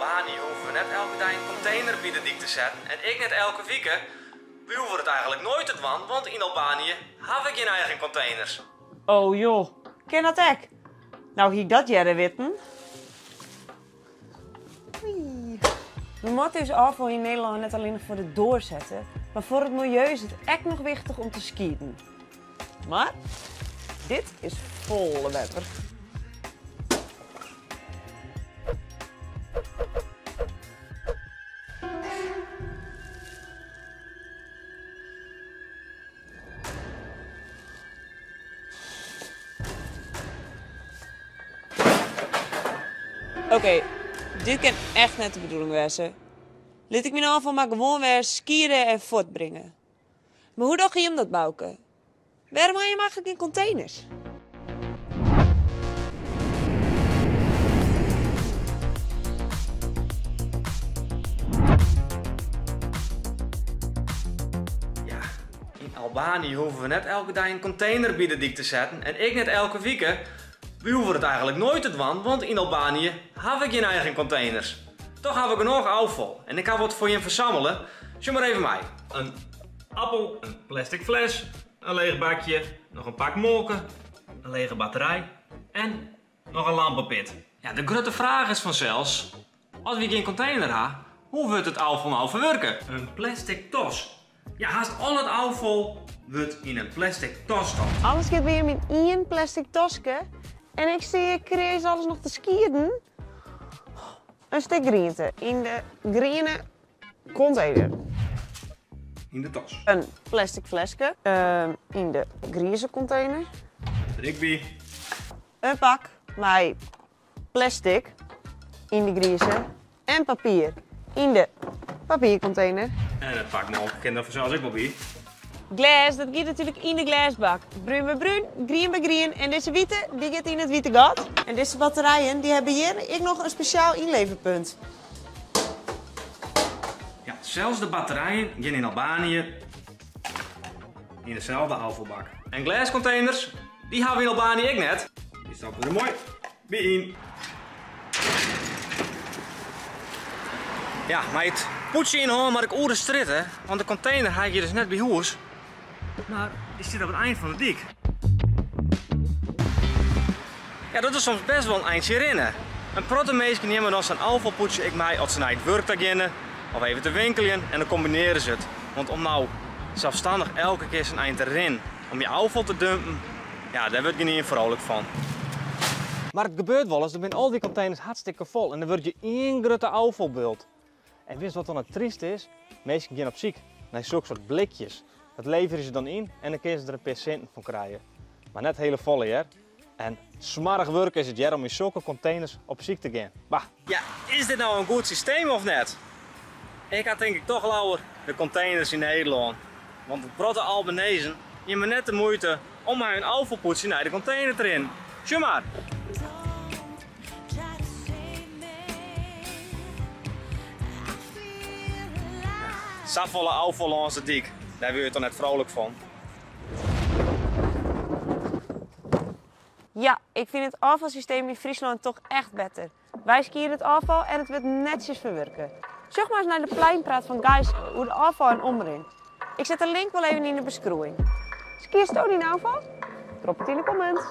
Albanië hoeven we net elke dag een container bij de dik te zetten. En ik net elke week. We hoeven het eigenlijk nooit te doen, want in Albanië heb ik geen eigen containers. Oh joh, ken dat ek? Nou, hier dat jaren weten. We moeten dus afval in Nederland net alleen nog voor de doorzetten, maar voor het milieu is het echt nog wichtig om te skiën. Maar dit is volle wetter. Oké, dit kan echt net de bedoeling wezen. Laat ik me nou van maar gewoon weer skieren en voortbrengen. Maar hoe dacht je om dat bouwen? Waarom heb je hem eigenlijk in containers? Ja, in Albanië hoeven we net elke dag een container bij de dik te zetten. En ik net elke week. We hoeven het eigenlijk nooit te doen, want in Albanië heb ik geen eigen containers. Toch heb ik genoeg afval en ik ga wat voor je verzamelen. Zie maar even mij. Een appel, een plastic fles, een leeg bakje, nog een pak molken, een lege batterij en nog een lampenpit. Ja, de grote vraag is vanzelfs, als we geen container hebben, hoe wordt het afval nou verwerken? Een plastic tas. Ja, haast al het afval wordt in een plastic tas gestopt. Alles gaat weer in één plastic tasje. En ik zie, ik kreeg alles nog te skieren. Een stuk groente in de groene container. In de tas. Een plastic flesje in de grijze container. Rigby. Een pak met plastic in de grijze. En papier in de papiercontainer. En het pak molken kan er vanzelfs ook wel bij. Glas, dat gaat natuurlijk in de glasbak. Bruin bij bruin, green bij green. En deze witte, die gaat in het witte gat. En deze batterijen, die hebben hier ik nog een speciaal inleverpunt. Ja, zelfs de batterijen gaan in Albanië in dezelfde afvalbak. En glascontainers, die hebben we in Albanië ook net. Die stappen we er mooi bij in. Ja, maar het poetsje in hoor, maar ik oer de strit, hè. Want de container ga je dus net bij huis. Maar die zit op het eind van de dik. Ja, dat is soms best wel een eindje rennen. Een protte meisje nemen dan zijn afvalpoetsje ik mij als ze naar het werk te gaan of even te winkelen en dan combineren ze het. Want om nou zelfstandig elke keer zijn eind te rennen om je afval te dumpen, ja, daar word je niet vrolijk van. Maar het gebeurt wel eens, dan zijn al die containers hartstikke vol en dan word je één grote afvalbult. En wist wat dan het triest is? Mensen gaan op ziek naar zulke soort blikjes. Dat leveren ze dan in en dan kun je er een paar centen van krijgen. Maar net hele volle, hè? En smarrig werk is het jaar om in zulke containers op ziek te gaan. Bah. Ja, is dit nou een goed systeem of net? Ik had denk ik toch lauwer de containers in Nederland. Want de protte Albanezen nemen net de moeite om maar hun afvalpoetsje naar de container erin. Zie maar. Safvolle afval langs de dik, daar word je toch net vrolijk van. Ja, ik vind het afvalsysteem in Friesland toch echt beter. Wij skiën het afval en het wordt netjes verwerken. Zoek maar eens naar de pleinpraat van Gijs hoe de afval en omring. Ik zet de link wel even in de beschrijving. Skiën sto die nou van? Drop het in de comments.